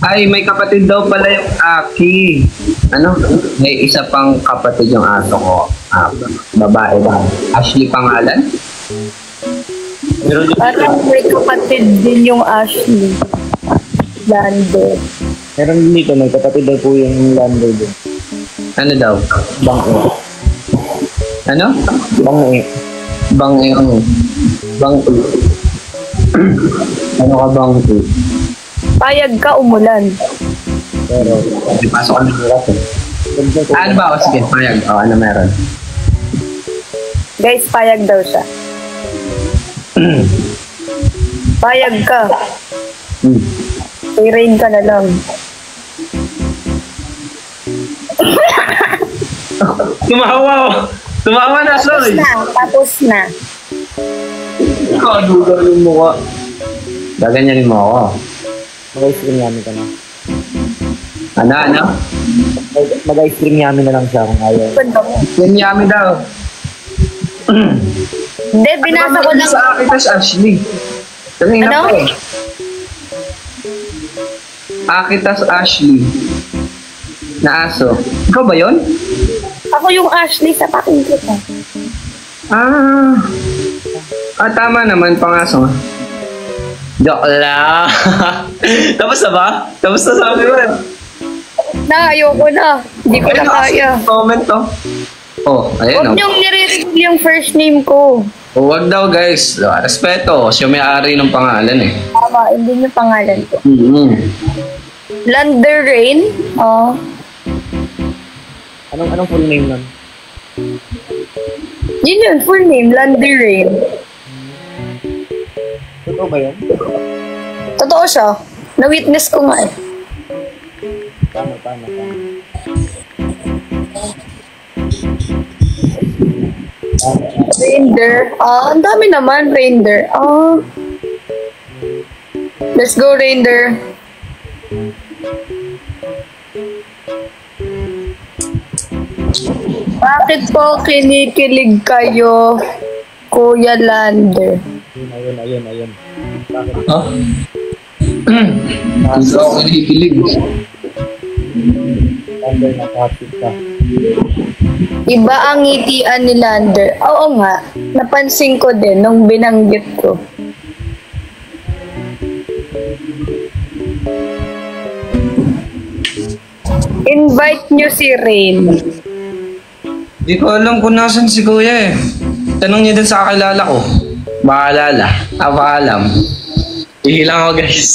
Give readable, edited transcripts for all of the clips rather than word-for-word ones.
Ay, may kapatid daw pala yung Aki. Ano? May isa pang kapatid yung aso ko. Babae ba? Ashley pangalan? Meron din, Parang may kapatid din yung Ashley. Lander. meron din dito, may kapatid daw po yung Lander din. Ano daw? Bang-e. Ano? Bang-e. Bang-e. Bang-e. Ano ka bang-e? Payag ka umulan. Pero, Pasok ka ng oras eh. Ano ba? O sige, payag. O, ano meron? Guys, payag daw siya. Payag ka. Hmm. I-rain ka na lang. Tumawa oh. Tumawa na, sorry. Tapos na. Kaduga yung mukha. Gaganyanin mo ako. mag-i-stream yamin ka na. Ano? Mag-i-stream yamin na lang siya kung ayaw. Kwento mo. Yami daw. Hindi, binasa ko lang. Sa akin, tas Ashley. Kanina Ano? pa eh. Akitas Ashley. Na aso. Ikaw ba yun? Ako yung Ashley sa paking kita. Tama naman, pangaso nga. Joke lang. Tapos na ba? Tapos na sabi mo. Na, ayoko na. Hindi ko na kaya. Comment to. Oh, ayun Huwag oh. niyong nire-reveal yung first name ko. Huwag daw guys. Respeto. Siya may-ari ng pangalan eh. Tama, hindi yung pangalan ko. Lander Rain. Oh. Anong full name nun? Yun yun, full name. Lander Rain. Totoo ba yun? Totoo siya. Na-witness ko nga eh. Tama. Rainder. Ang dami naman, Rainder. Let's go, Rainder. Bakit po kinikilig kayo, Kuya Lander? Ayun. Bakit? Huh? Hindi ako kinikilig. Lander na topic ka. Iba ang ngitian ni Lander. Oo nga, napansin ko din nung binanggit ko. Invite nyo si Rain. Hindi ko alam kung nasan si Kuya eh. Tanong niya din sa kakilala ko. Maalala. Alam. Ihilang ako guys.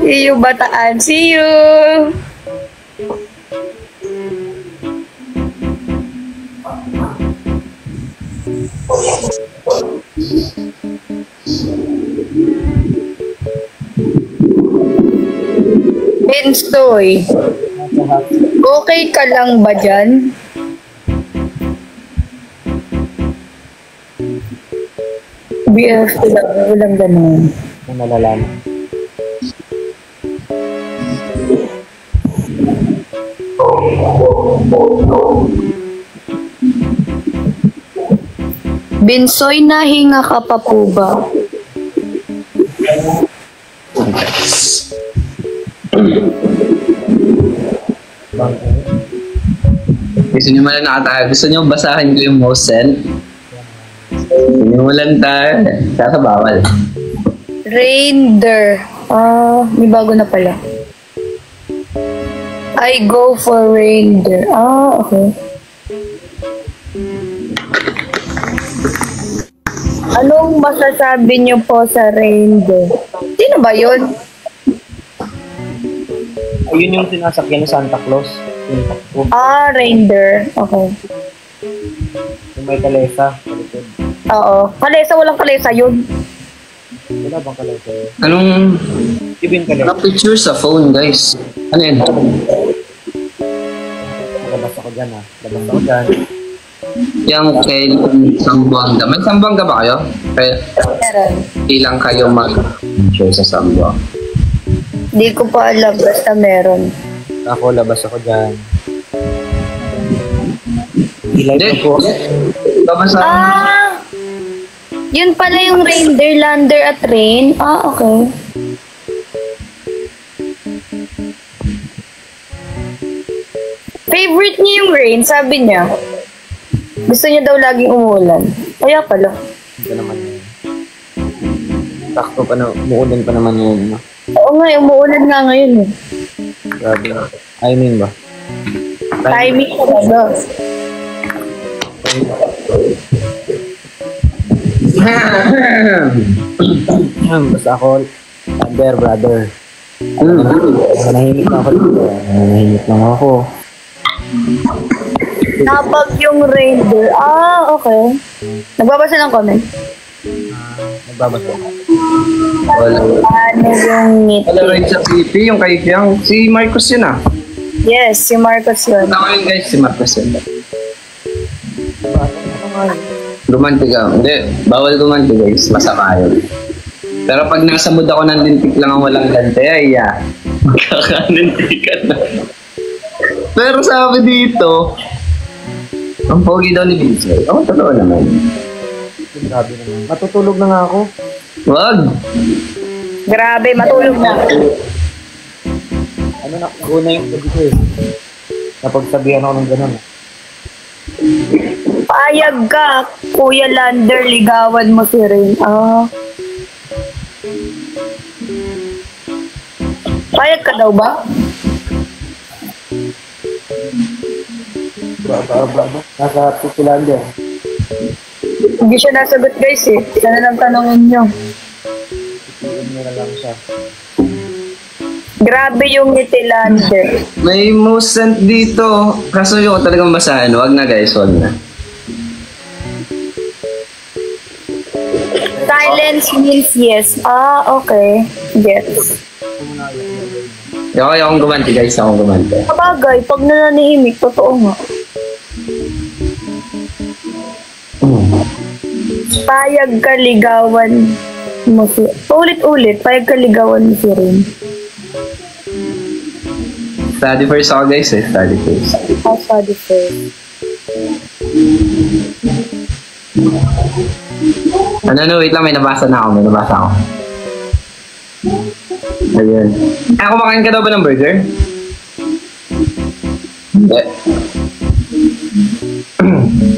See you, Bataan. See you! Benstoy, okay ka lang ba dyan? BF ko lang, walang ganun. Ang nalalaman. Bensoy, nahinga ka pa po ba? Gusto niyo man nakatayo. Gusto niyo basahin ko yung most sent? Hindi mo lang tayo. Kaya bawal. Rainder. May bago na pala. I go for Rainder. Okay. Anong masasabi niyo po sa Rainder? Sino ba yun? Ayun yung sinasakyan ni Santa Claus. Yung takbo. Rainder. Okay. Yung may kalesa. Kalikod. Oo. Kalesa, walang kalesa yun. Wala bang kalesa yun? Anong... Ibin kalesa. picture sa phone guys? Ano yun? Labas ako dyan ha. Labas ako dyan. Yung kay Sambuanga. May Sambuanga ba kayo? Kaya Meron. ilang kayo mag-share sa Sambuanga? Di ko pa alam. Basta meron. Ako, labas ako dyan. Ilike ko. Babasahin. Yun pala yung Rainder, Lander at Rain. Okay. Favorite niya yung rain, sabi niya. Gusto niya daw laging umuulan. Kaya pala. Ito naman yun. Sakto pa na, umuulan pa naman yun. No? Oo nga, umuulan nga ngayon eh. Grabe na. I mean ba? Timing talaga. Basta ako, brother. Nanahimik na ako dito. Nanahimik lang ako. Napag yung reindeer. Ah, okay. Nagbabasa ng comment. Nagbabasa. Wala. Ano yung ngiti? Wala rin sa PP, yung kay Fiang. Si Marcos yun ah. Yes, si Marcos yun. Ako yun guys, si Marcos yun. Gumanti ka. Hindi, bawal gumanti guys. Masama yun. Pero pag nasa mood ako ng lintik lang ang walang gante, ay magkakanintikan na. Pero sabi dito, ang pogi daw ni Vincent. Oo, totoo naman. Grabe naman. Matutulog na nga ako. Wag! Grabe, matulog na. Ano na, una yung sabi ko eh. Napagsabihan ako ng gano'n. Payag ka, Kuya Lander, ligawan mo si Rain. Ah. Payag ka daw ba? Bravo. Nasa Pupulander. Hindi siya nasagot guys eh. Sana lang tanongin nyo. Ipiin mo na lang siya. Grabe yung ngiti Lander. May most sent dito. Kaso yung talagang basahin. Wag na guys, wag na. Silence means yes. Ah, okay. Gets. Akong gumanti guys, akong gumanti. Kabagay, pag nananihimik, totoo nga. Payag ka ligawan mo si... Ulit-ulit, payag ka ligawan mo si Rain. Study first ako guys eh, study first. I'll study first. Ano, wait lang, may nabasa ako. Ayun. Kumakain ka daw ba ng burger? Hindi.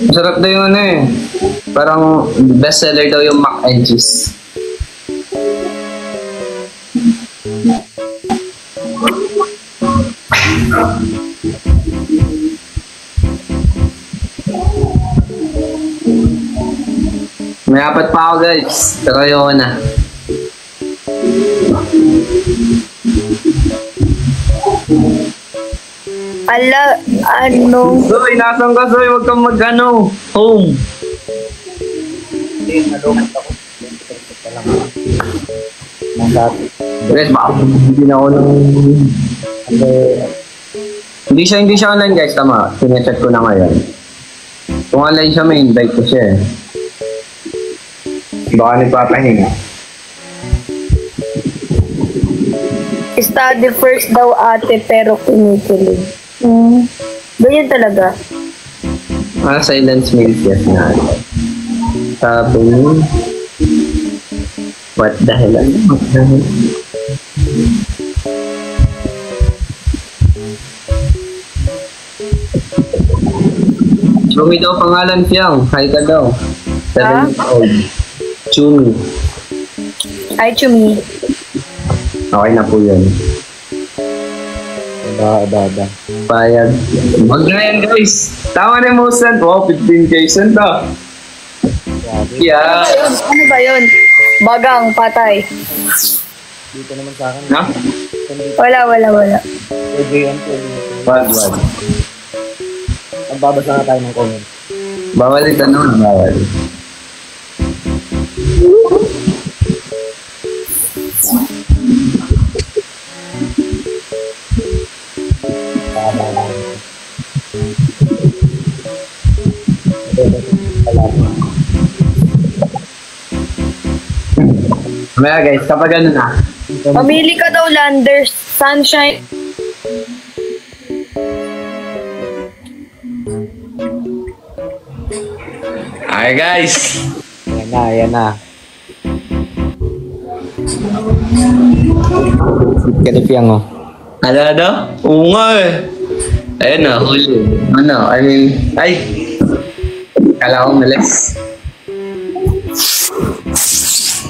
Masarap daw yung ano eh. Parang bestseller daw yung mac and cheese. May apat pa ako guys. Pero ayoko na. Ala, ano? Soy, nasan ka Soy? Huwag kang mag-ano. Home. Hindi, nalungkot ako. Ito lang. Nasa Guys, baka hindi na ako nang... Hindi siya online guys, tama. Sinecheck ko na ngayon. Kung online siya, may invite ko siya eh. Baka nagpapahinga. Study first daw ate pero kinikilig. Ganyan talaga. Silence means yes na. Sabi niyo, what the hell? Chumi daw pangalan Fiang. Hi ka daw. 7 years old. Chumi. Ay, Chumi. Okay na po yun. Dada. Payag. Wag na yan guys. Tama na yung most sent. Wow, 15K sent ah. Yeah. Ano ba yun? Bagang, patay. Dito naman sa akin. Na? Wala. Pwede. Wag. Magbabasa na tayo ng comment. Bawal ito naman. Bawal. Mamaya guys, kapag ano na. Pamili ka daw, Landers. Sunshine. Hi guys! Ayan na. Ganip yan oh. Ano? Oo nga eh. Ayun na, huli. Ano, I mean, ay! Kala ko malis.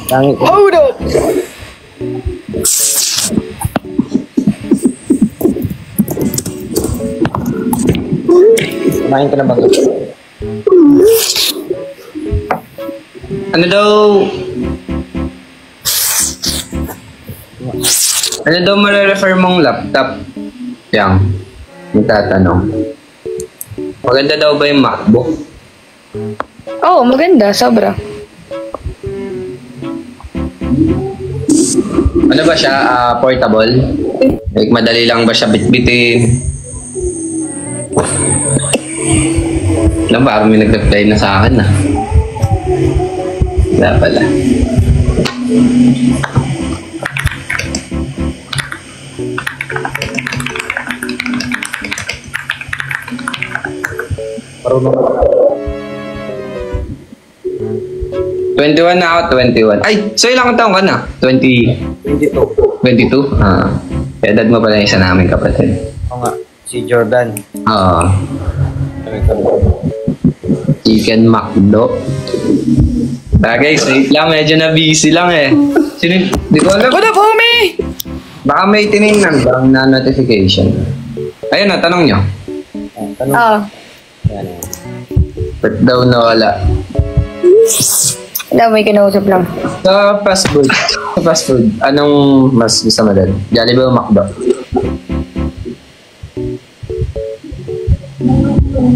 Langit. Hold up! Kumain ka na ba? Ano daw... Ano daw marirefer mong laptop? Yang, magtatanong. Maganda daw ba yung MacBook? Oo, maganda. Sobra. Ano ba siya? Portable? Like, madali lang ba siya bitbitin? Alam ba, may nag-reply na sa akin ah. Wala pala. Marunong. 21 na ako, 21. Ay, so ilang taong ka na? 20... 22. 22? Edad mo pala yung isa namin kapatid. Oo nga. Si Jordan. Oo. Chicken McDo. Guys, wait lang. Medyo na busy lang eh. Sino? Di ko alam. What up, homie? Baka may tinignan bang na notification. Ayun na, tanong nyo. Tanong. Yan. Ba't daw nawala? Wala, may kinausap lang. Sa fast food. Sa fast food, anong mas gusto mo din? Jollibee o McDo?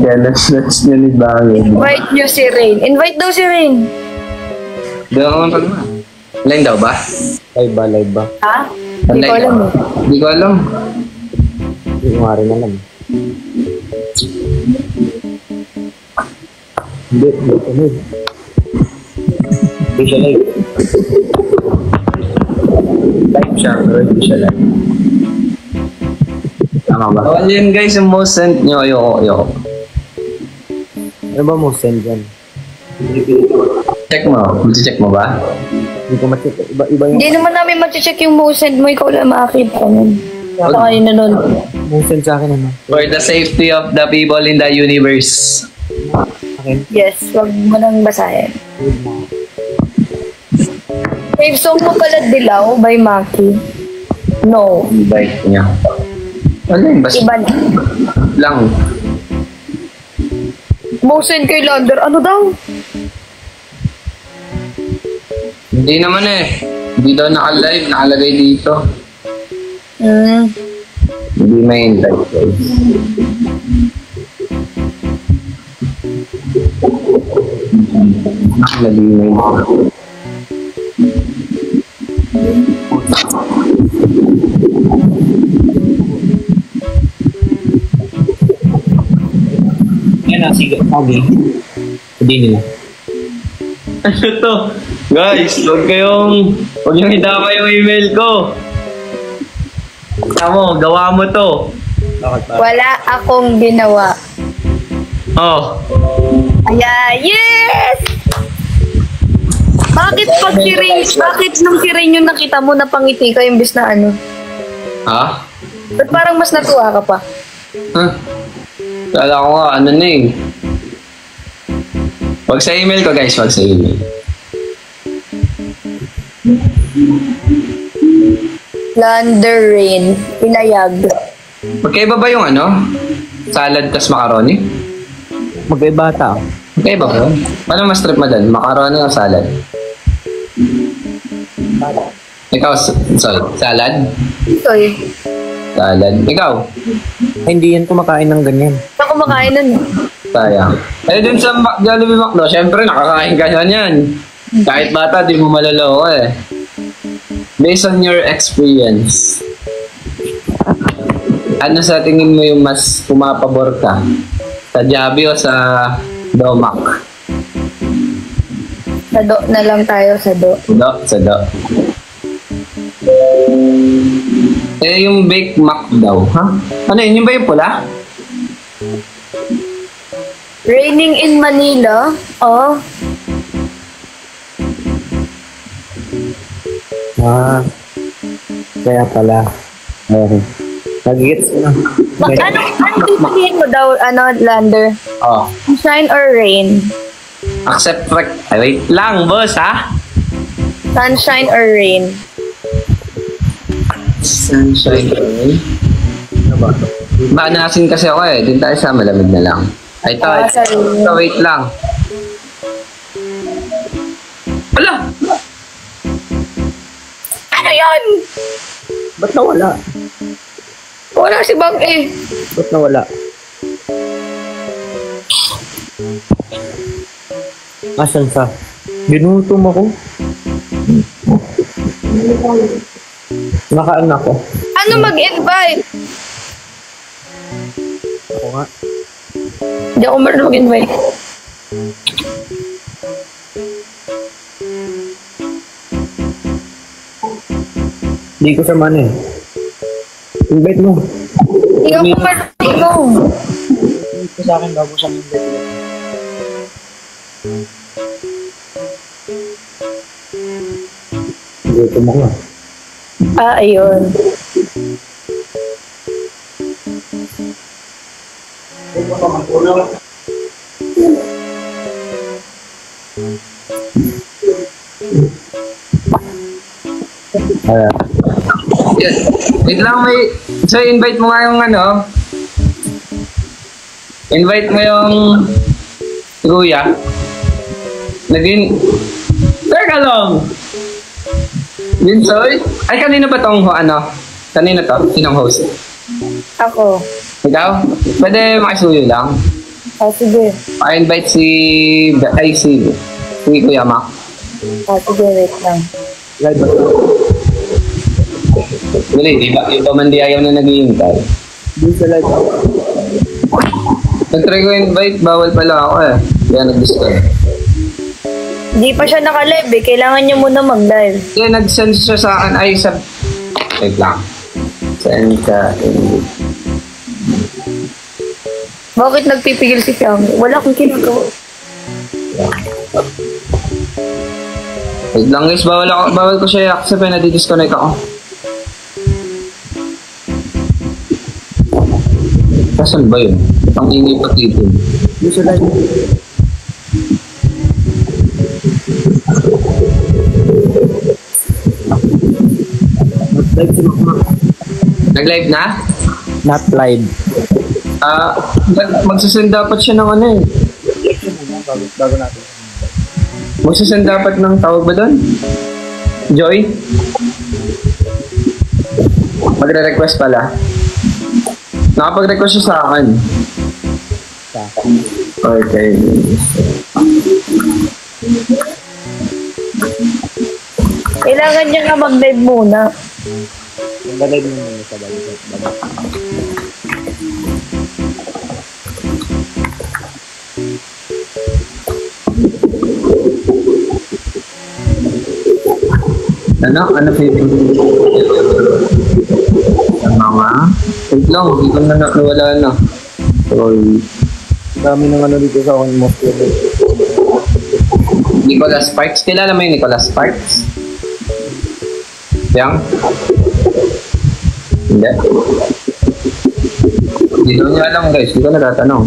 Kaya let's nyo ni Bangin. Invite nyo si Rain. Invite daw si Rain. Doon ako pag naman. Online daw ba? Live ba? Ha? Hindi ko alam eh. Hindi ko alam. Hindi ko nga rin alam. Hindi siya live. Live siya, pero hindi siya live. Tama ba? Bawal yun guys, yung most sent nyo. Ayoko. Ano ba mo send yan? Check mo. Check mo ba? Hindi ko ma-check. Iba yung Hindi naman namin mag-check yung mo send mo. Ikaw lang makakita nun. Baka yun na nun. mo send sa akin ano. For the safety of the people in the universe. Akin. Yes, wag mo nang basahin. Save song mo pala Dilaw by Maki. No. Invite niya. Ano yun? Basta Iba na. lang. Mo send kay Lander. Ano daw? Hindi naman eh. Hindi daw naka-live. Nakalagay dito. Hindi may invite guys. Nakalagay may invite. Yan na, sige. Okay. Hindi nila. Ano to? Guys, huwag yung idama yung email ko. Tama, gawa mo to. Bakit ba? Wala akong ginawa. Oh. Yes! Bakit pag si Rain, bakit nung si Rain yung nakita mo napangiti ka imbis na ano? Ha? Ba't parang mas natuwa ka pa? Huh? Kala ko nga, ano na eh. Wag sa email ko guys, wag sa email. Lander Rain, pinayag. Magkaiba ba yung ano? Salad tas macaroni? Magkaiba ata. Magkaiba ba? Paano mas trip mo dun? Macaroni o salad? Ikaw, sorry, salad? Sorry. Salad. Ikaw? Ay, hindi yan kumakain ng ganyan. Ako kumakain nun. Sayang. Eh dun sa Jollibee McDo, syempre nakakain ka na yan. Kahit bata, di mo malaloko eh. Based on your experience, ano sa tingin mo yung mas pumapabor ka? Sa Jollibee o sa Domac? Sa do na lang tayo, sa do. Sa Do. Eh, yung Bake Mac daw, ha? Ano yun? Yung ba yung pula? Raining in Manila? Oh. Ah, kaya pala. Okay. Nag-gets na. Anong pipiliin mo daw, Lander? Oh. Sunshine or rain? Accept Ay, wait lang, boss, ha? Sunshine or rain? Sunshine. Ano ba? Maanasin kasi ako eh. Din tayo sa malamig na lang. Ay, sorry. wait lang. Ala! Ano yan? Ba't nawala? Wala si Bang eh. Ba't nawala? Asan sa? Ginutom ako. Nakaan ako. Ano mag-invite? Ako nga. Hindi ako marunong mag-invite. Hindi ko sa mana eh. Invite mo. Hindi ako marunong. Invite ko sa akin bago sa invite ko. Gutom ako nga. Ayun. Yes. Wait lang, So, invite mo nga yung invite mo yung kuya. Teka lang! Vinsoy? Ay, kanina ba tong Kanina to? Sinong host? Ako. Ikaw? Pwede makisuyo lang. Sige. Pa-invite si Kuya Mac. Sige, wait lang. Live ba? Dali, di ba? Yung pamandi ayaw na naghihintay. Hindi sa live ako. Nag-try ko invite, bawal pala ako eh. Kaya nag-discard. Hindi pa siya naka-live eh. Kailangan niya muna mag-live. Kaya nag-send siya sa akin, wait lang. Send ka, Bakit nagpipigil si Fiang? Wala akong kinagawa. Wait lang guys, bawal ko siya i-accept eh, nadi-disconnect ako. Kasan ba yun? Ang ingay pa dito. Hindi sa live. Live si Makmak. Nag-live na? Not live. Magsasend dapat siya ng Bago natin. Magsasend dapat ng tawag ba doon? Joy? Magre-request pala. Nakapag-request siya sa akin. Okay. Kailangan niya nga mag-live muna. Yung live mo muna sa bago. Ano feeling? Ang mga... Wait lang, hindi ko na nawala na. Sorry. Dami ng dito sa akin most level. Nicholas Sparks. Kilala mo yung Nicholas Sparks? Yang? Hindi. Hindi daw niya alam guys. Hindi ko natatanong.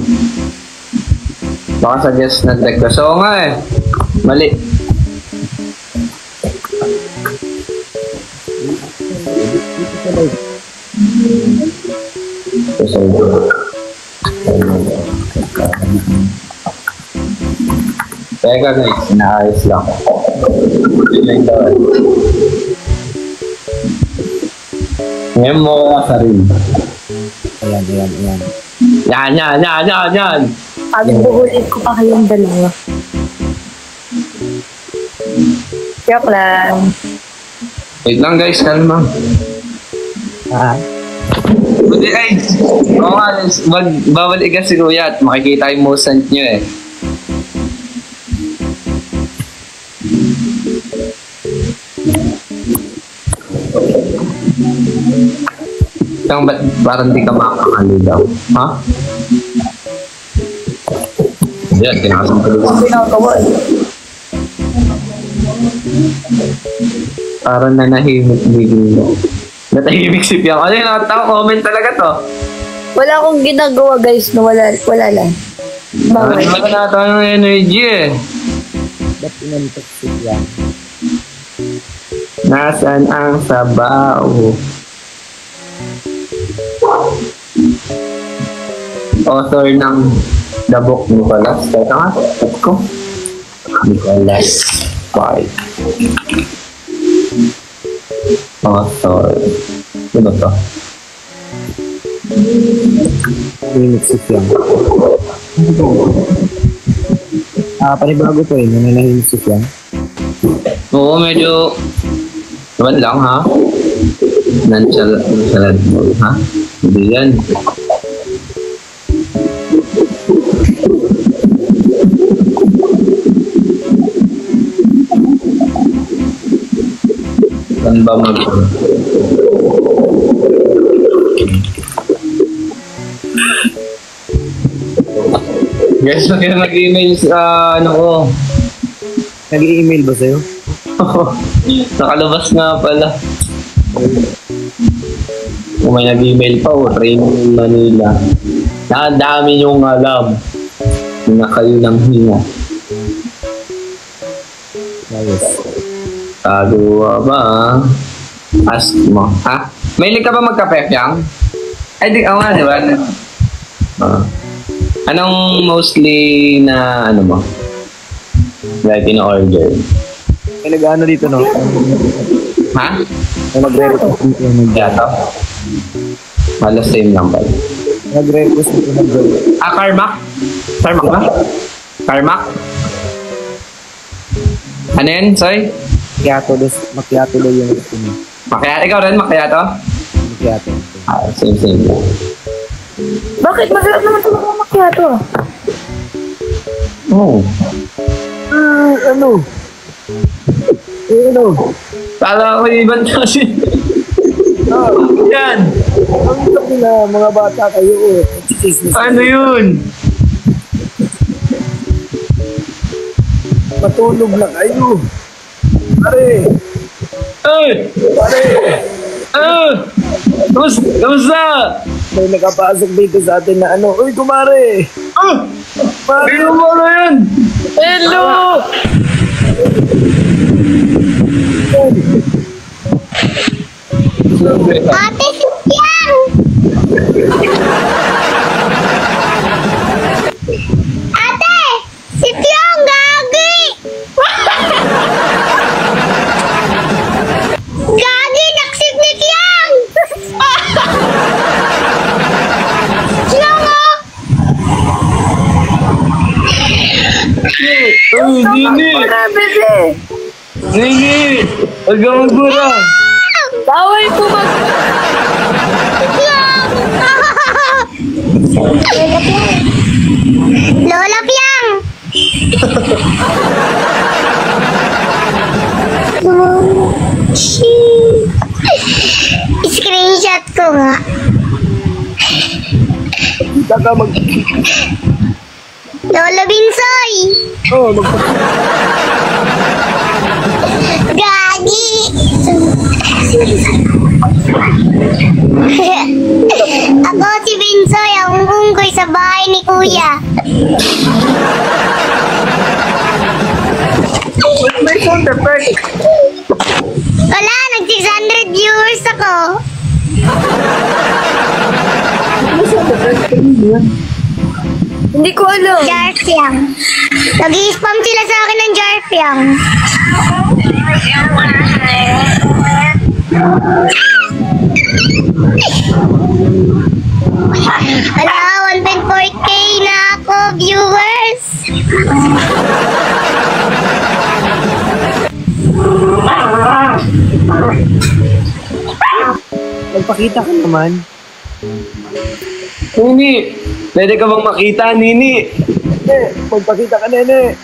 Baka suggest nag-request. Oo nga eh. Mali. Teka guys, inaayos lang. Yun daw. Ngayon mo ka rin. Ayan. Yan. Sabi buhulit ko pa kayong dalawa. Joke lang. Wait lang guys, kalma. Buti ay, oo nga, bawal igas si Kuya at makikita yung motion nyo eh. Kang ba't parang di ka makakali daw? Ha? Yan, kinakasang ko Ang ginagawa eh. parang nanahimik biglo. Natahimik si Piang. Ano yung nakatawa? Comment talaga to. Wala akong ginagawa guys, no? Wala lang. Bawal. Wala na tayo ng energy eh. Ba't inantok si Piang? Nasaan ang sabaw? Author ng The Book Nicholas. Teka nga, check ko. Nicholas 5. Author. Ano to? Tahimik si Piang. Panibago to eh, nananahimik si Piang. Oo, medyo... Naman lang ha? Nonchalant mo, ha? Hindi yan. Saan ba mag... Guys, huwag na mag-email sa ano ko. Nag-i-email ba sa'yo? Nakalabas nga pala. Kung may nag-email pa, training in Manila. Nakadami niyong alam na kayo ng hinga. Ayos. Kagawa ba? Ask mo. Ha? May link ka ba magkape, Piang? Ay, di nga, di ba? Anong mostly na ano mo? Like in order? May nag-ano dito, no? Ha? May nagre-request dito ng Yato? Halos same lang ba? Nagre-request dito ng Carmack? Carmack ba? Carmack? Ano yun, Soy? Macchiato daw yung gusto niya. Macchiato? Ikaw rin, macchiato? Macchiato. Same lang. Bakit? Masarap naman talaga ang macchiato. Oo. Ano? Ano? Kala ko ibang kasi. Yan! Ang sabi na mga bata kayo, Ano yun? matulog lang kayo. Pare! Ay! Pare! Kamusta? May nakapasok dito sa atin na ano, uy, kumare! Kumare! Ano mo na yan? Hello! Ate, Piang! Ate! Si Piang, gagi! Gagi, naksip ni Piang! Piang, oh! Ay, Nini! Bebe! Nini! Huwag ka magbura! Bawal po Piang! Lola Piang! Screenshot ko nga. Kita ka Lola Binsoy! Gagi! Ako si Binsoy, ang unggoy sa bahay ni Kuya. May sound effect! Wala, nag-600 viewers ako. Hindi ko alam. Jarfiang. Nag-i-spam sila sa akin ng Jarfiang. Wala, 1.4k na ako, viewers. Magpakita ka naman. Nini! Pwede ka bang makita, Nini? Magpakita ka, nene.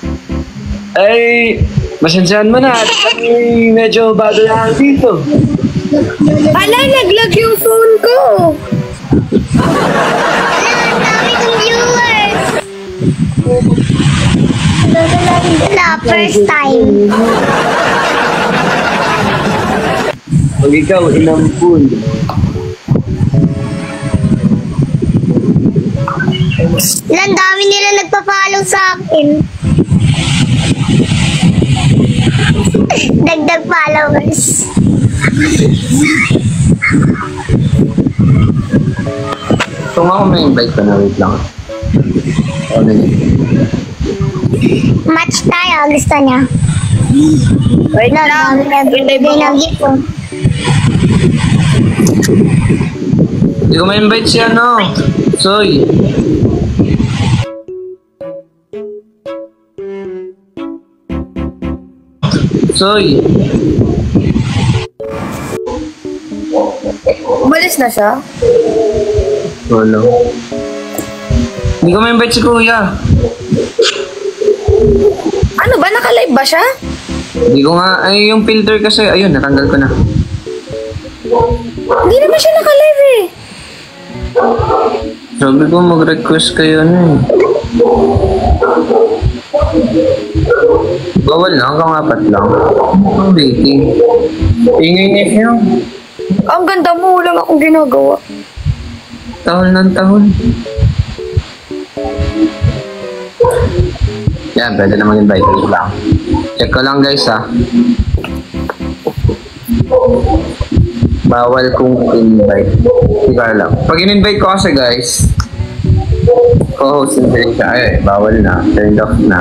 Ay, masansyahan mo na. Ay, medyo bago lang dito. Ala, naglag yung phone ko. Wala, ang dami kong viewers. Wala, first time. Pag ikaw, inampun. Ang dami nila nagpa-follow sa akin. Dagdag followers. Kung ako may invite ko na, wait lang. Ano yun? Match tayo, gusto niya. Wait lang. Binanggit ko. Hindi ko may invite si ano. Soy. Soy. Umalis na siya? Wala. Hindi ko may invite si kuya. Ano ba? Naka-live ba siya? Hindi ko nga, ay yung filter kasi, ayun, natanggal ko na. Hindi naman siya naka-live eh. Sabi ko mag-request kayo na eh. Bawal lang, hanggang 4 lang. Ang waiting. Ingay niya siya. Ang ganda mo, wala nga akong ginagawa. Tahol ng tahol. Yan, pwede namang invite lang. Check ko lang guys ha. Bawal kong invite. Ika lang. Pag in-invite ko kasi guys, co-host din siya. Ay, bawal na. Turned off na.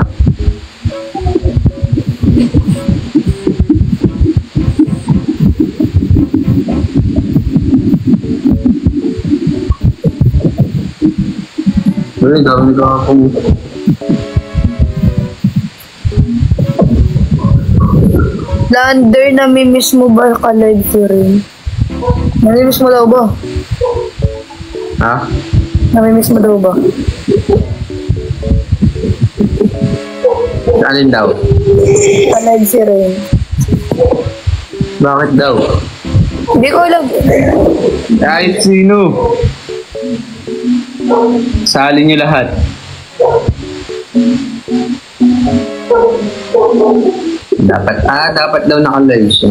Uy, dami ka akong... Lander, namimiss mo ba ka-live ko rin? Namimiss mo daw ba? Ha? Namimiss mo daw ba? Alin daw? Ka-live si Ren. Bakit daw? Hindi ko alam. Kahit sino. Sali niyo lahat. Dapat daw naka-live siya.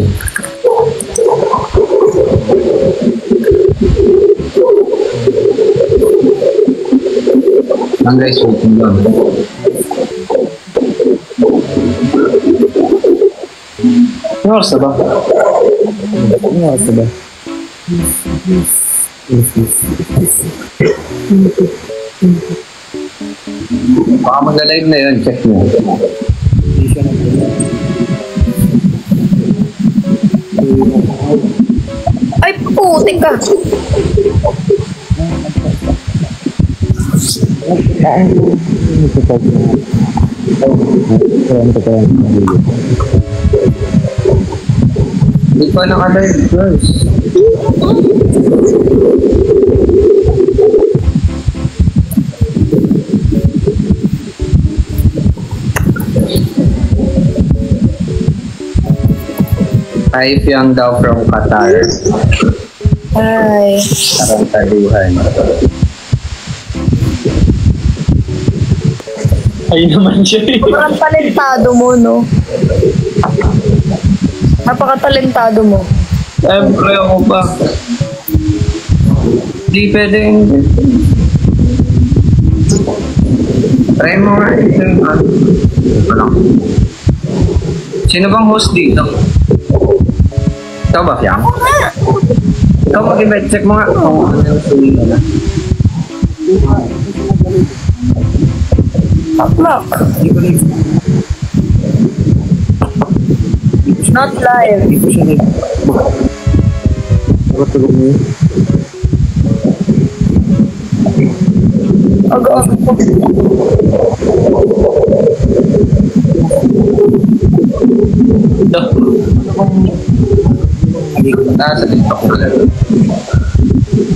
Ang guys, waiting lang. Ano oras na ba? Ano oras na ba? Baka mag-live na yun, check mo. Ay, putik ka. Hindi pa naka-live, guys. Hi, Fiang daw from Qatar. Ay. Tarantaduhan. Ay naman siya eh. Parang talentado mo, no? Napaka-talentado mo. Siyempre ako pa. Di pwedeng... Try mo nga ito. Ito lang. Sino bang host dito? Ikaw ba, Fiang? Ako nga. Ikaw mag-invite. Check mo nga. Oo, ano yung suwi mo na. Uplock. Not live. Hindi ko siya nag... Nakatulog mo yun. Aga. Ito. Nasa dito ko lang.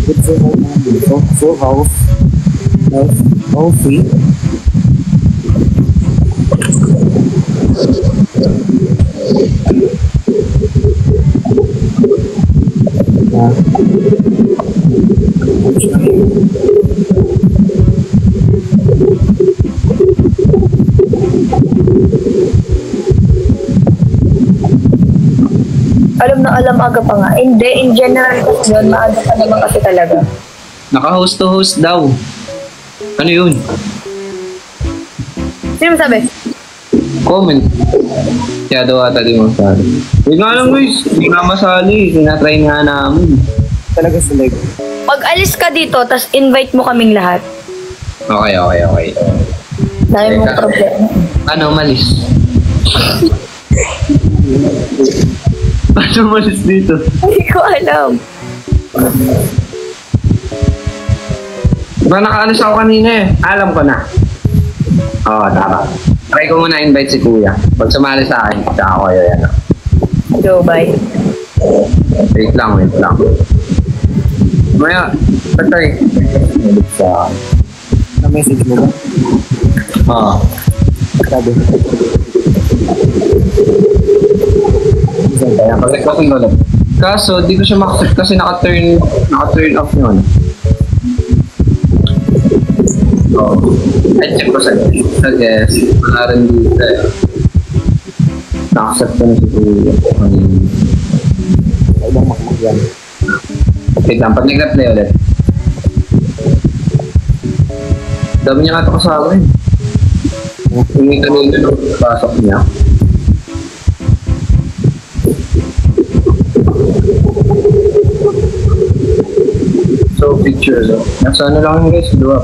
It's a full house. All free. Alam na alam aga pa nga. Hindi, in general kasi yun, maaga pa naman kasi talaga. Naka-host to host daw. Ano yun? Sino sabi? Comment. Kaya daw ata di masali. Wait nga lang guys, hindi nga masali. Sinatry nga namin. Talaga sila. Pag alis ka dito, tas invite mo kaming lahat. Okay. Dahil mo Teka. problema. Ano, malis? Paano malis dito? Hindi ko alam. Diba nakaalis ako kanina eh. Alam ko na. Oo, tama. Try ko muna invite si Kuya. Pag sumali sa akin, tsaka ko yun. Go, bye. Wait lang. Maya, patay. Sa... Na-message mo ba? Oo. Sabi. Kaya pag-request ko ulit. Kaso, di ko siya makasip kasi naka-turn off yun. Oo. I check ko sa guest. Wala rin dito eh. Nakasip ko na si Kuya. Sa ibang makmag yan. Wait lang, pag nag-replay ulit. Dami niya nga ito kasama eh. Hindi kanina nung pasok niya. So, pictures. Oh. Nasa ano lang guys, dua.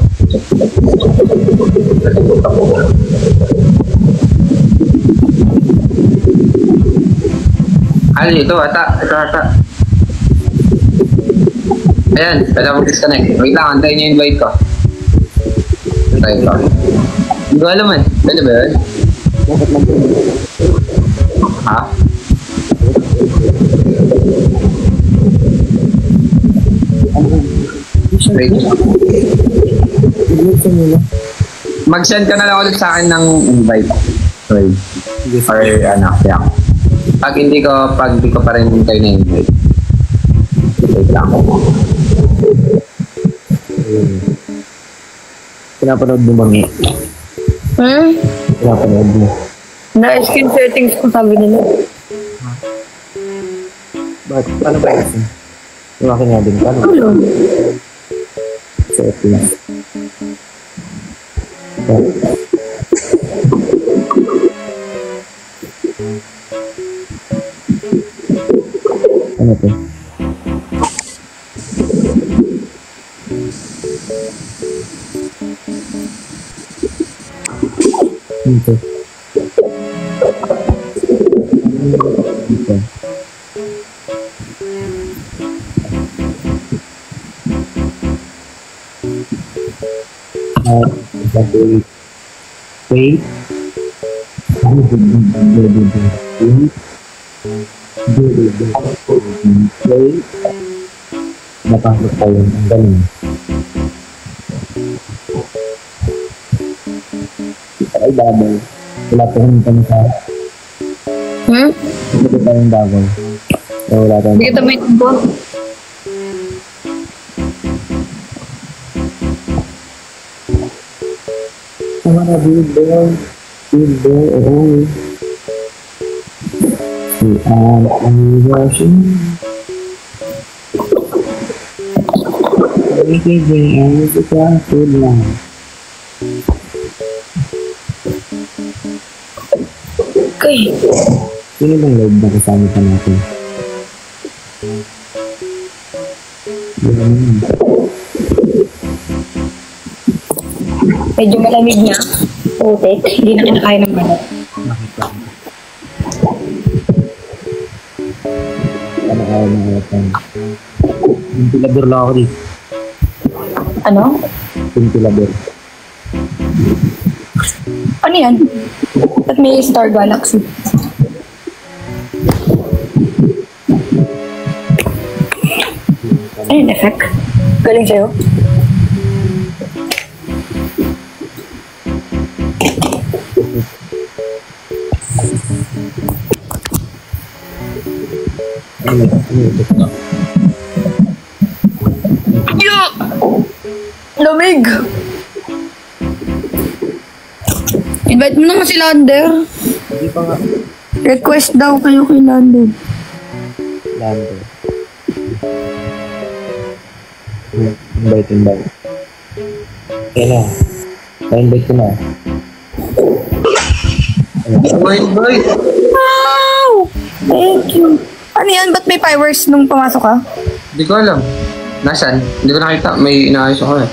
Ano ito? Ata. Ayan, pwede mo disconnect. Wait lang, antayin niyo yung invite ko. Antayin ko. Hindi ko alam eh. Pwede ba yun? Bakit lang po? Ha? Wait. Invite sa nila. Mag-send ka na lang ulit sa akin ng invite. Wait. Or ano, yeah. Pag hindi ko pa rin kayo na invite. Wait lang. Pinapanood mo bang Pinapanood mo. Na-skin settings ko sabi nila. Bakit? Paano ba kasi? Yung akin nga din. Paano? Ano? Settings. Ano to? Ito. Ito. Wait. Wait. Wait. Napasok tayo ng ganun. Ay, babaw. Wala po kami kami sa... Hindi ko tayong babaw. Wala tayong... Hindi kita may tubo. I wanna be there. Be there. Oh. I'm rushing. Everything is a good one. Okay. Sino bang live na kasama pa natin? Medyo malamig na. Putik. Hindi na kinakaya ng manok. Ano kaya ng aircon? Ventilador lang ako dito. Ano? Ventilador. Ano yan? Ba't may Star Galaxy? Ano yung effect? Galing sa'yo? Lamig! Invite mo na nga si Lander. Hindi pa nga. Request daw kayo kay Lander. Lander. Invite. Okay na. Na-invite ko na. Invite. Wow! Thank you. Ano yan? Ba't may fireworks nung pumasok ka? Hindi ko alam. Nasaan? Hindi ko nakita. May inaayos ako eh.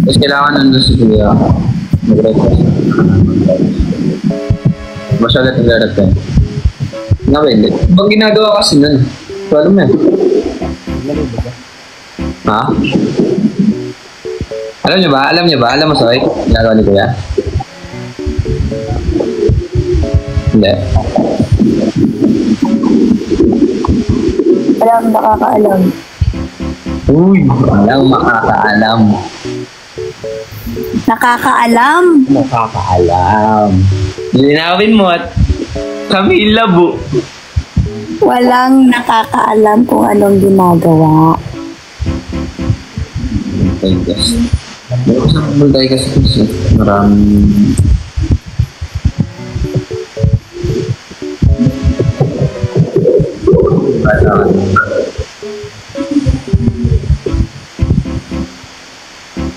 Tapos kailangan nandun si Kuya. Mag-request. Basta ulit nag-request eh. Nakawin. Pag ginagawa kasi nun. So, alam mo yan. Ha? Alam niyo ba? Alam mo, Soy? Ginagawa ni Kuya? Hindi. Alam, nakakaalam. Uy, walang makakaalam. Nakakaalam? Makakaalam. Linawin mo at kami labo. Walang nakakaalam kung anong ginagawa. Yes. Sa multay kasi maraming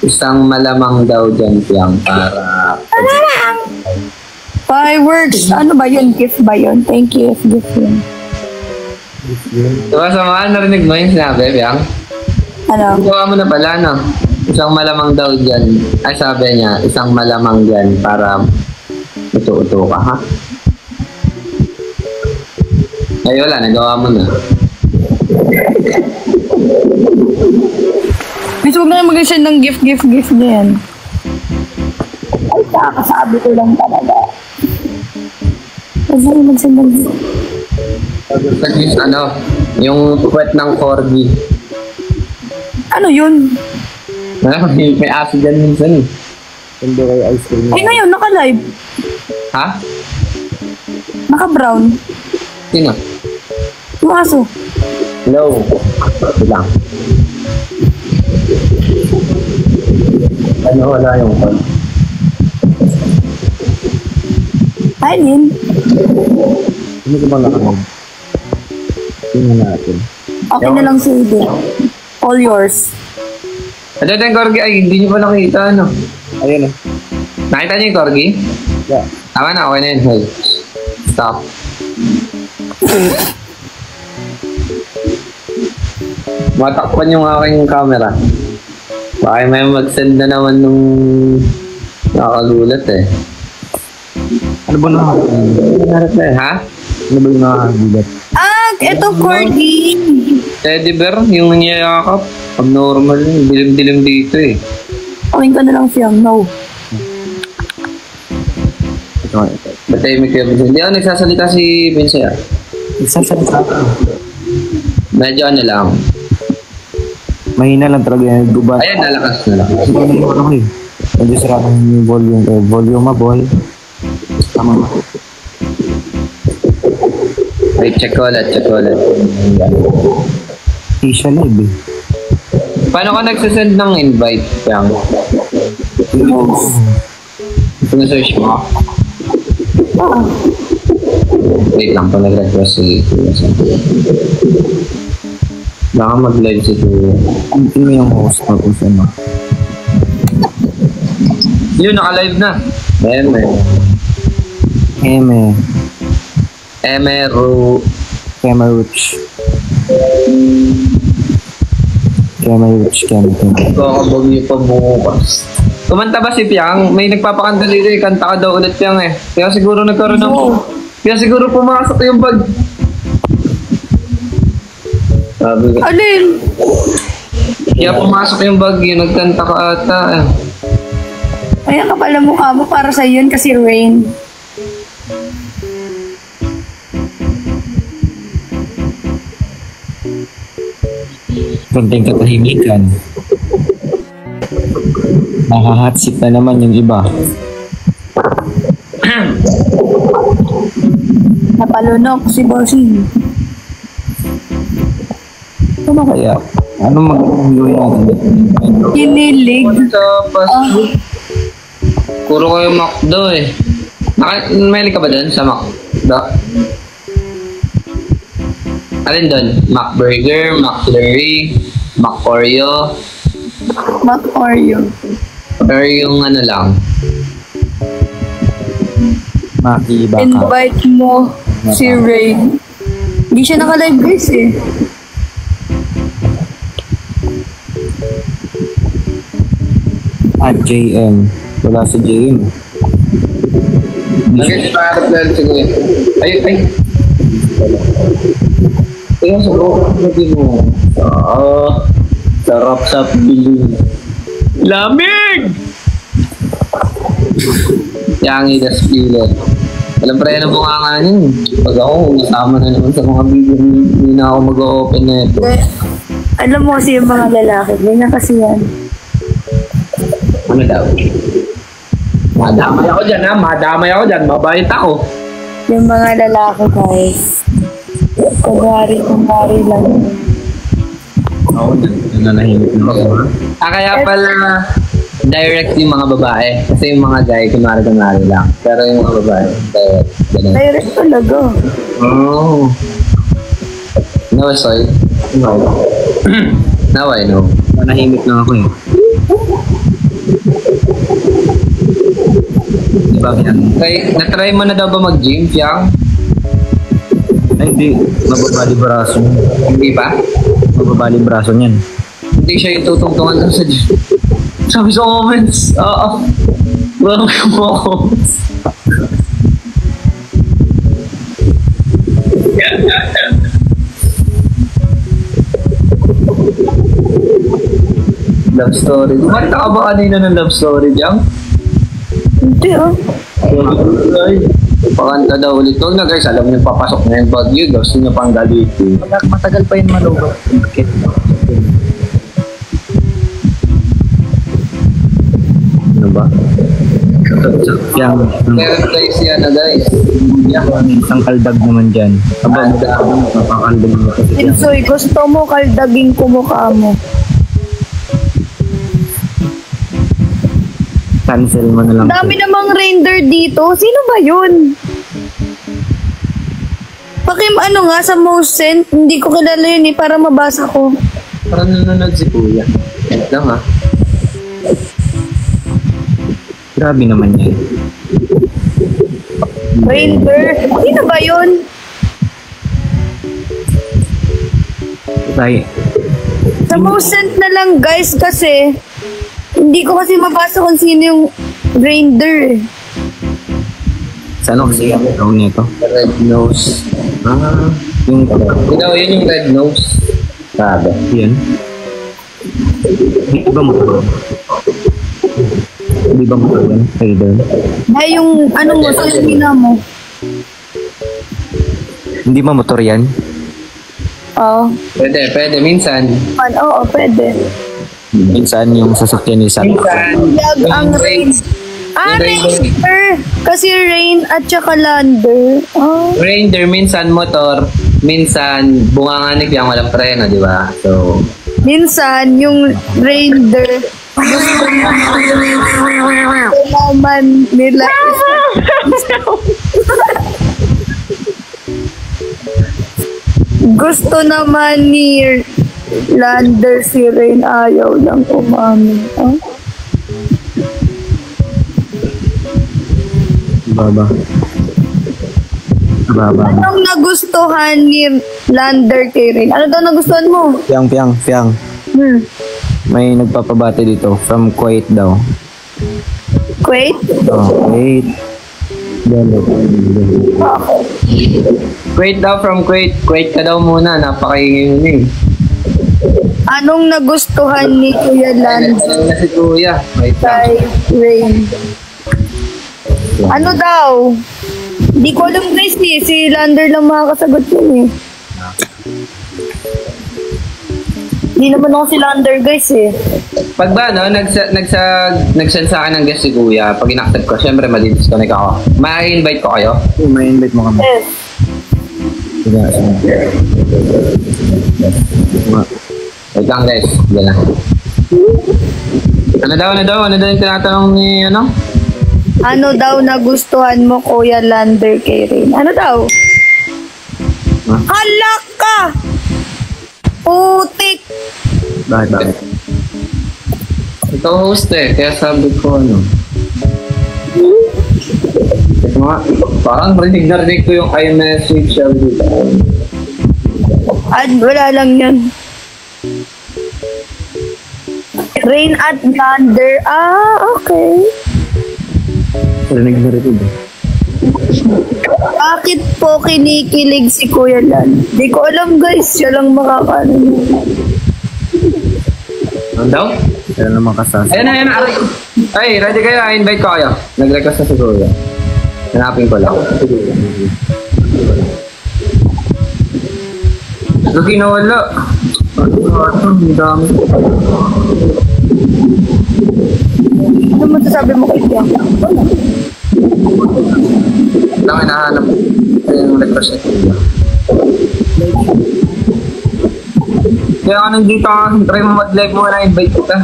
isang malamang daw dyan Piang para Fireworks! Ano ba yun? Gift ba yun? Thank you if gift yun. diba sa mga narinig mo yung sinabi Piang? Ano? Gawa mo na pala no? Isang malamang daw dyan ay sabi niya isang malamang dyan para uto-uto ka ha? Ay wala, nagawa mo na. Gusto huwag na kayo mag-send ng gift na yan. Ay, kakasabi ko lang talaga. Huwag na kayo mag-send ng gift. Ano, yung puwet ng corgi. Ano yun? May aso dyan minsan eh. Hindi kayo ice cream Ay, ngayon, naka-live. Ha? Naka-brown. Sino? Yung aso. Hello. Ito lang. Ano wala yung call? Ay, Lin. Hindi ko ba nakalag? Tingnan natin. Okay na lang si Ide. All yours. Ano yung corgi? Ay, hindi nyo pa nakita ano. Ayun eh. Nakita nyo yung corgi? Yeah. Tama na, okay na yun. Hey. Stop. Matakpan yung aking camera. Baka may mag-send na naman nung nakagulat eh. Ano ba Nangarap na eh, ha? Ano ba yung nakakagulat? Ah, eto, Corgi. Teddy bear, yung niyayakap. Abnormal yun. Dilim-dilim dito eh. Awin ko na lang siyang. No. Ba't tayo may kaya Vincent? Hindi ako nagsasalita si Vincent ah. Nagsasalita ka. Medyo ano lang. Mahina lang talaga yan. Gubat. Ayan, nalakas na lang. Hindi ko naman ako eh. Medyo sira ng volume. Volumeable. Tama ba? Wait, check ko ulit. Asia Live eh. Paano ka nagsasend ng invite? Yang? Pinasearch mo? Oo. Wait lang, pag nag-request si Kuya. Baka mag-live si Kuya. Ano mo yung host tapos ano? Yun, naka-live na. Emeru. Kemeruch. Kakabog niyo pa bukas. Kumanta ba si Piang? May nagpapakanta dito eh. Kanta ka daw ulit Piang eh. Kaya siguro nagkaroon ng... Kaya siguro pumasok yung bag. Sabi ko. Alin? Kaya pumasok yung bag yun. Nagkanta ka ata eh. Ay, ang kapal ng mukha mo para sa yun kasi rain. Konting katahimikan. Nakahatsip na naman yung iba. Napalunok si Bossing. Ano kaya? Ano mag-uwi natin? Kinilig. Sa Facebook. Puro kayo McDo eh. Mahilig ka ba dun sa McDo? Alin dun? McBurger, McFlurry, McOreo, Mac Oreo. or yung ano lang? Maki, baka. Invite mo si Ray. Hindi siya naka-live guys eh. At JM. Wala si JM. Nag-expire plan sige. Ay. Tingnan sa lagi mo. Sarap sa piling. Lamig! Yang idas pilit. Alam pa rin ang mga nga yun. Pag ako, nasama na naman sa mga video, hindi na ako mag-open na ito. Alam mo kasi yung mga lalaki, ganyan kasi yan. Ano daw? Madamay ako dyan ha, madamay ako dyan, mabait ako. Yung mga lalaki guys. Kunwari lang. Ako nanahimik na ako. Kaya pala direct yung mga babae. Kasi yung mga guy, kunwari lang. Pero yung mga babae, direct. Ganun. Direct talaga. Oh. No, sorry. Now I know. Nanahimik na ako eh. Diba yan? Okay, natry mo na daw ba mag-gym, Fiang? Ay, hindi. Mababali braso niyan. Hindi pa? Mababali braso niyan. Hindi siya yung tutungtungan doon sa gym. Sabi sa comments, oo. Walang comments. Love story. Kumanta ka ba kanina ng love story, Jang? Hindi ah. Ay, pakanta daw ulit. Huwag na guys, alam niyo papasok na yung bagyo. Gusto niyo pang galitin. Matagal pa yun malubat. Bakit? Ano ba? Yang Meron guys yan na guys. isang kaldag naman dyan. Aba, napakaldag mo kasi yan. Pinsoy, gusto mo kaldaging kumukha mo. Cancel mo na lang. Dami namang render dito. Sino ba yun? Pakim ano nga sa most sent, hindi ko kilala yun eh, para mabasa ko. Parang nanonood si Kuya. Yan lang ha. Grabe naman yan. Render. Sino ba yun? Tay, Sa most sent na lang guys kasi hindi ko kasi mabasa kung sino yung render eh. saan ako kasi yung tawag nito? Red nose. Ah. Yung Yun yung red nose. Sabi. yan. Hindi ba motor? Hindi ba motor yan? Rider? Ay yung ano mo, stamina mo. Hindi ba motor yan? Oo. Pwede. Minsan. Oo, pwede. Minsan yung sasakyan ni Santa. Minsan. Yag ang rain. Ah, Raider. Kasi rain at saka lander. Oh. Reindeer, minsan motor. Minsan, bunganganig yung walang preno, di ba? So, Minsan, yung raider, naman nila gusto naman ni Lander si Rain, ayaw lang umamin. Oh? Baba. Anong nagustuhan ni Lander kay Rain? Ano daw nagustuhan mo? Piang. May nagpapabati dito from Kuwait daw. Kuwait? Oh, Kuwait. Kuwait daw from Kuwait. Kuwait ka daw muna. Napakaingay mo eh. Anong nagustuhan ni Kuya Lander Ano na si Kuya? Wait lang. kay Rain? Ano daw? Di ko alam guys eh. Si Lander lang makakasagot yun eh. Di naman ako si Lander guys eh. Pag ba, no, nag-send sa akin ng guest si Kuya, pag in-accept ko, syempre madi-disconnect ako. Ma-invite ko kayo. May invite mo kami. Yes. Sige. Wait lang guys. Diyan na. Ano daw yung tinatanong ni, Ano daw nagustuhan mo, Kuya Lander, kay Rain? Ano daw? Halak ka! Putik! Bakit? Ikaw host eh, kaya sabi ko ano. Mga, parang rinig na rinig ko yung iMessage siya dito. At wala lang yan. Rain at Lander. Ah, okay. Rinig na rin. Bakit po kinikilig si Kuya Lan? Di ko alam guys, siya lang makakaano. Ano daw? Kaya naman kasasa. Ayan na. Ay, ready kayo? I-invite ko kayo. Nag-request na siguro yan. Hanapin ko lang. Ito kinawala. Ang dami. Ano masasabi mo kay Bianca? Lang hinahanap. Ito yung request na siya. Kaya ka nandito ka, try mo mag-live mo na invite kita.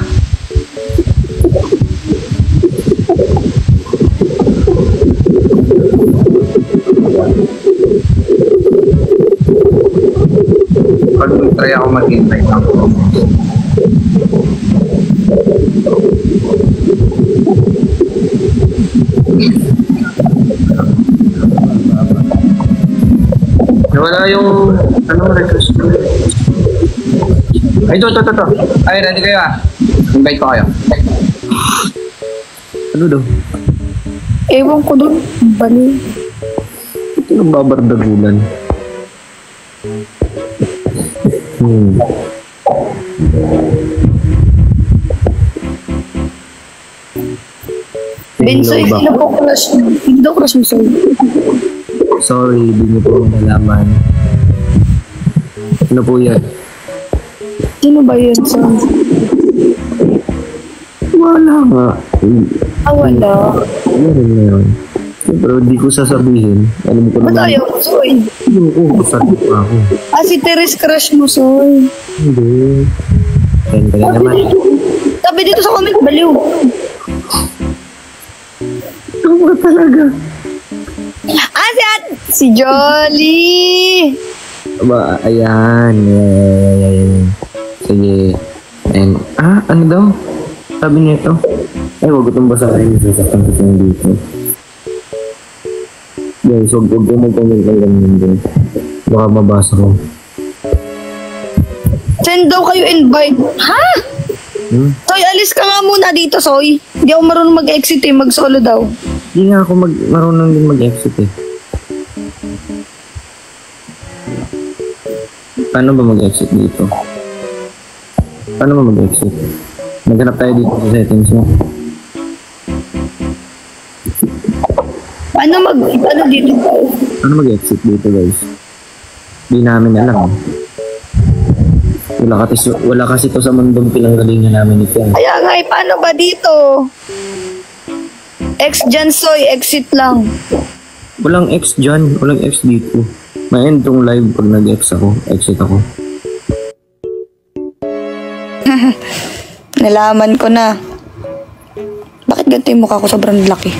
Pag try ako mag-invite ako. Wala yung request ko. Ay, ito. Ay, ready kayo ah. Invite ko kayo. Ano daw? Ewan ko doon. Bali. Ito yung babardagulan. Bensoy, Hello, sino po crush mo? Hindi daw crush mo, Soy. Sorry, di niyo po nalaman. Ano po yan? Sino ba yun, Soy? Wala nga. Ah, wala. Meron na yun. Pero di ko sasabihin. Alam ko Ba't naman. ayaw mo, Soy? Hindi ko sasabi pa ako. Ah, si Teres crush mo, Soy. Hindi. Kaya naman. Sabi dito sa comment, baliw. Ano talaga? Ah, si Jolly! Aba, ayan. Sige. And, ano daw? Sabi niya ito. Ay, huwag ko itong basahin. Sasaktan ko siya dito. Guys, huwag ko mag-comment lang yun din. Baka mabasa ko. Send daw kayo invite. Ha? Soy, alis ka nga muna dito, Soy. Hindi ako marunong mag-exit eh. Mag-solo daw. Hindi nga ako marunong din mag-exit eh. Paano ba mag-exit dito? Paano ba mag-exit? Maghanap tayo dito sa settings mo. Ano dito tayo? Paano mag-exit dito, guys? Hindi namin alam. Wala kasi to sa mundong pinanggalingan namin ito. Kaya nga eh, paano ba dito? Ex dyan, Soy. Exit lang. Walang X dyan. Walang X dito. Ma-end tong live pag nag-X ako. Exit ako. Nalaman ko na. Bakit ganito yung mukha ko? Sobrang laki.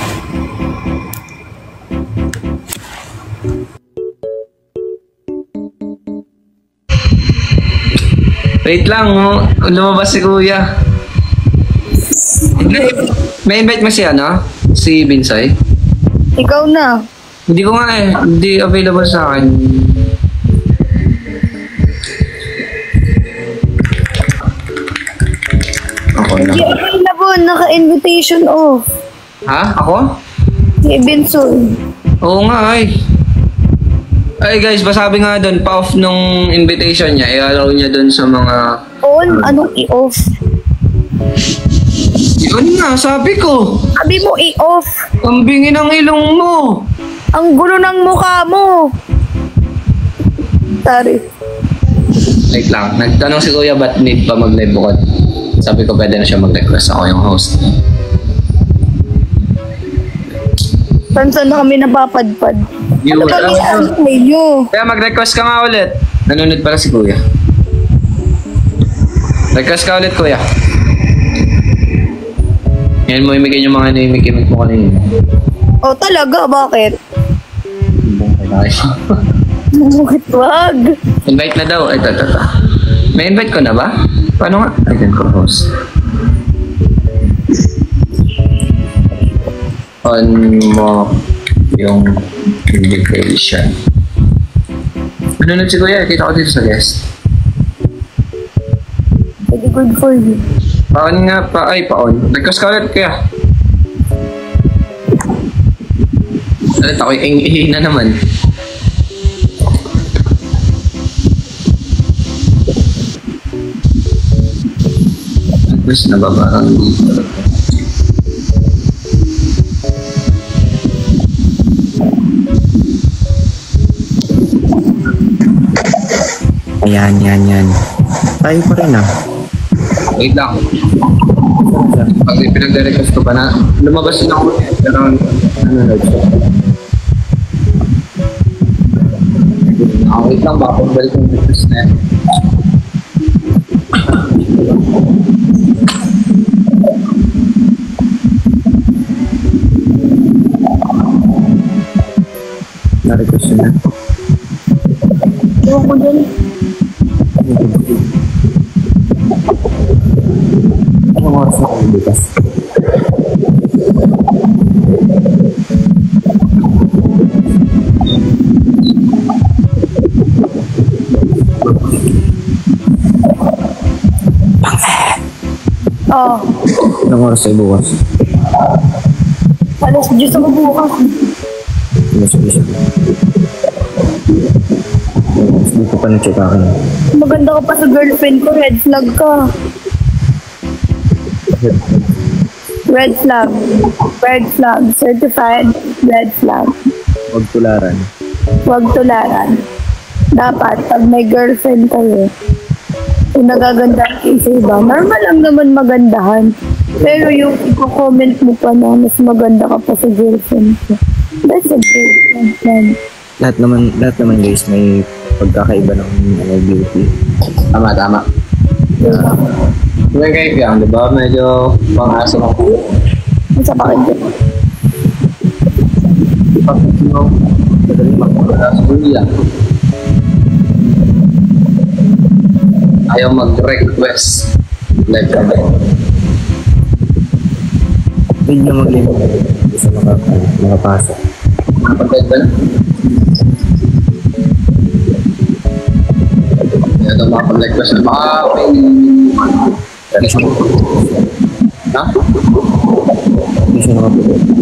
Wait lang, oh. Lumabas si Kuya. May invite mo si Si Binsoy? Ikaw na. Hindi ko nga eh. Hindi available sa akin. Ako na. Hindi available. Naka-invitation off. Ha? Ako? Si Benson. Oo nga ay. Ay guys, pasabi nga doon, pa-off nung invitation niya. I-allow niya doon sa mga... On? Anong i-off? Yun nga, sabi ko. Sabi mo i-off. Ang bingi ng ilong mo. Ang gulo ng mukha mo. Sorry. Wait lang, nagtanong si Kuya ba't need pa mag-live bukod. Sabi ko pwede na siya mag-request, ako yung host. Saan na kami napapadpad? Ano ba niyo? Kaya mag-request ka nga ulit. Nanonood pala si Kuya. Request ka ulit, Kuya. Yan mo imigay yung mga inimig-imig mo kanina. Oh, talaga? Bakit? Nice. Bakit wag? Invite na daw. Ay, tata. May invite ko na ba? Paano nga? I can co-host. On mo yung invitation. Ano na si Kuya? Kita ko dito sa guest. Very good for you. Paon nga pa. Ay, paon. Nag-cast ka ulit Kuya. Alit ako yung na naman. Tapos nababarang dito. Yan. Tayo pa rin ah. Wait lang. Kasi pinag-request ko pa na lumabas na ako. Pero nanonood siya. Wait lang, baka pagbalik yung request na yan. Na-request yun na. Ewan ko dyan. Anong oras na kayo bukas? Oh, Anong oras kayo bukas? alas 10 ako bukas. Isa. Hindi ko pa na-check akin. Maganda ka pa sa girlfriend ko, red flag ka. Red flag. Red flag. Certified red flag. Huwag tularan. Huwag tularan. Dapat, pag may girlfriend kayo, kung nagagandahan kayo sa iba, normal lang naman magandahan. Pero yung i-comment mo pa na mas maganda ka pa sa girlfriend ko. That's a great plan. Lahat naman guys may pagkakaiba ng beauty. Tama. Yung kay Piang, di ba? Medyo pang-aso ako. Ang sa bakit dyan? Bakit mo? Madali magpapala sa Kuya. Ayaw mag-request. Like kami. Pwede nyo mag-limit. Gusto makapasok. Nakapagod ba na? Ito makapag-request na. Baka may... Ha? Hindi siya nakapagod.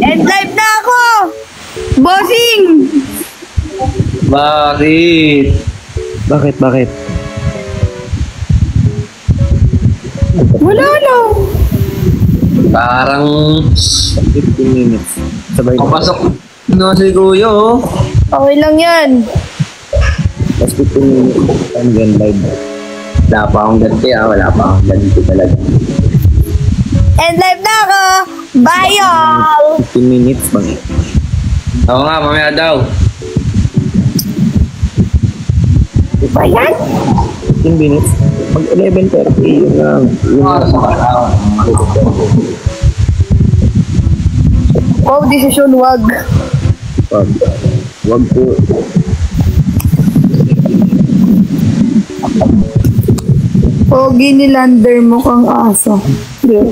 End live na ako! Bossing! Bakit? Bakit? Wala lang. Parang... 15 minutes. Sabay na. Papasok na si Kuya, oh. Okay lang yan. Last 15 minutes. I'm going live. Wala pa akong ganti, ah. Wala pa akong ganti talaga. End live na ako! Bye y'all! 15 minutes bang? Oo nga, mamaya daw. Ba yan? 15 minutes? Pag 11:30 yun lang. Oh, desisyon wag. Wag po. Pogi ni Lander mo kang aso. Yeah.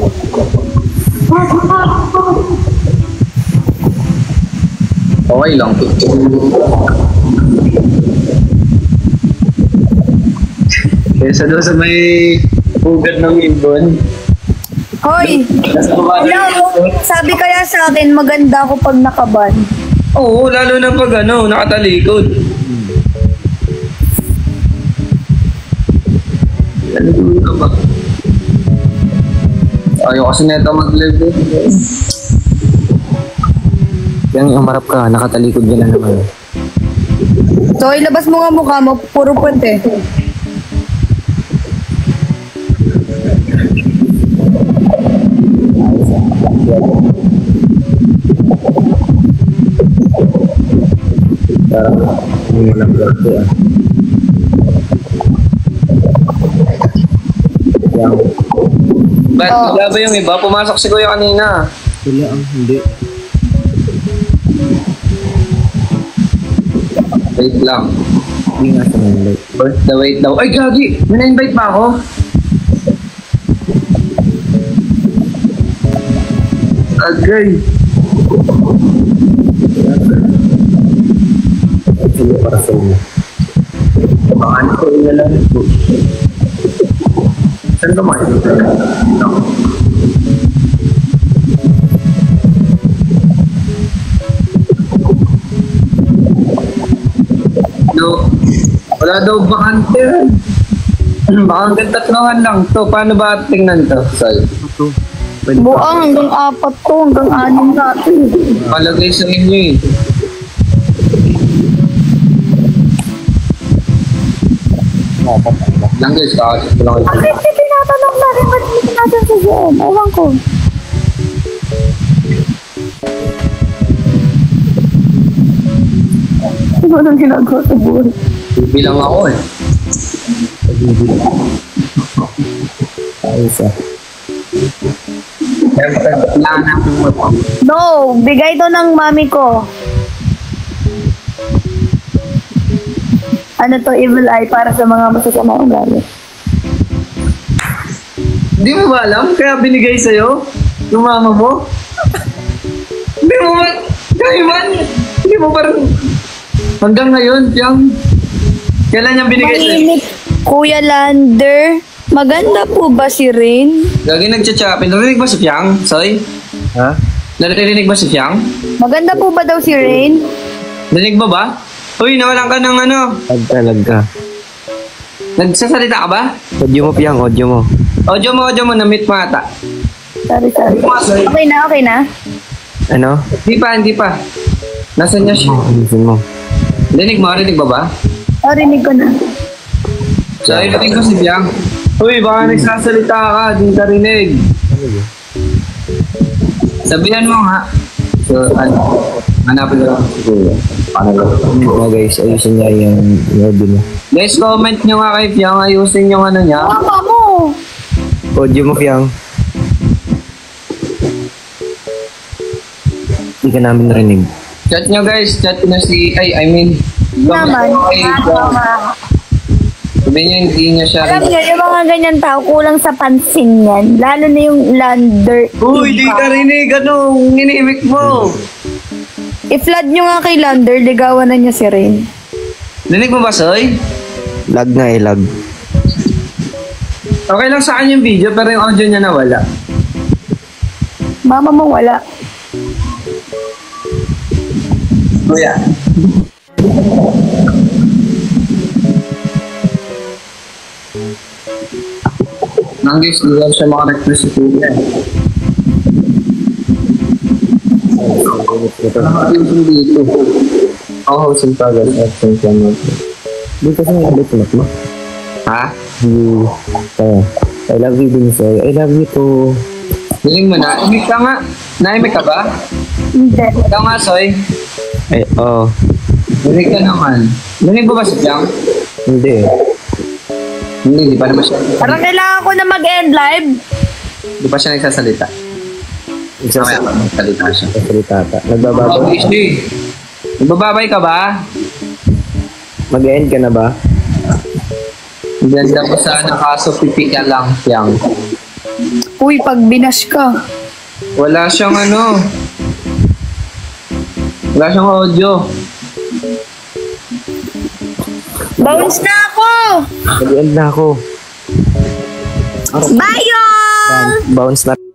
Okay lang. Kesa doon sa may ugat ng ibon. Hoy! Hello! Sabi kaya sa akin, maganda ako pag nakaban. Oo, lalo na pag nakatalikod. Ano ka ba? Ayaw kasi neto mag-live eh. Yang umarap ka, nakatalikod ka na naman. So, ilabas mo nga mukha mo, puro puti. Parang hindi mo lang birthday ah. Yang Ba't wala ba yung iba? Pumasok si Kuya kanina. Wala ang hindi. Wait lang. Hindi nga sa mga like. Wait daw. Ay, gagi! May na-invite pa ako? Agay. Sige para sa inyo. Baka ano ko lang ito. Saan ka makikita? No. Wala daw bakante. Baka hanggang 3 lang to. Paano ba tingnan to? Sorry. Ito. Pwede Buang hanggang 4 to, hanggang 6 natin. Palagay sa inyo eh. Lang guys, kakasip ko lang kayo. Bakit tinatanong natin ba't hindi natin sa Zen? Ewan ko. Ano nang ginagawa sa buhay? Bilang ako eh. ayos ah. Siyempre, kailangan natin mo. No, bigay to ng mami ko. Ano to, evil eye para sa mga masasama ugali. Hindi mo ba alam? Kaya binigay sa'yo? Yung mama mo? Hindi mo ba? Kaya man? Hindi mo parang... Hanggang ngayon, yung... Kailan niya binigay sa'yo? Mahimik, Kuya Lander. Maganda po ba si Rain? Lagi nagcha-chopping. Narinig ba si Fiang? Soy? Ha? Narinig ba si Fiang? Maganda po ba daw si Rain? Narinig ba ba? Uy, nawalan ka ng ano? Talag ka. Nagsasalita ka ba? Audio mo piyang, audio mo. Audio mo, na-meet mo ata. Sorry. Okay na. Ano? Hindi pa. Nasaan niya siya? Alisin mo. Narinig ba ba? Rinig ko na. So, narinig ko si Fiang. Uy, baka nagsasalita ka, di ka rinig. Sabihan mo nga. So, hanapin ko lang si Kuya. Oh guys, ayusin niya yung audio mo. Guys, comment nyo nga kay Fiang, ayusin yung ano niya. Mama mo! Audio mo piyang. Hindi ka namin narinig. Chat nyo guys, chat nyo si, Naman. Mama. Sabihin nyo, hindi niya siya. Alam niyo, yung mga ganyan tao, kulang sa pansin yan. Lalo na yung Lander. Uy, di ka rinig, anong inimik mo? I-flood nyo nga kay Lander, ligawan na niya si Rain. Rinig mo ba, Soy? Lag nga eh, lag. Okay lang sa akin yung video, pero yung audio niya nawala. Mama mo wala. Kuya. Nanggis, hindi lang siya makarequest si Kuya. Nakakalimutan dito. Ako hosting progress at same time. Hindi kasi may ulit mo. Ha? You. I love you din sa'yo. I love you too. Hiling mo na. Imik ka nga. Naimik ka ba? Hindi. Ikaw nga, Soy. Ay, oh. Hilig ka naman. Hilig mo ba si Piang? Hindi eh. Hindi pa naman siya. Parang kailangan ko na mag-end live. Hindi pa siya nagsasalita. Mamaya pa magsalita siya. Nagsasalita ka. Babay Nagbababay. siya eh. Nagbababay ka ba? Mag-end ka na ba? Ganda ko sana kaso pipi ka lang, Piang. Uy, pag binash ka. Wala siyang ano. Wala siyang audio. Bounce na ako! Mag-end na ako. Bye, y'all! Bounce na.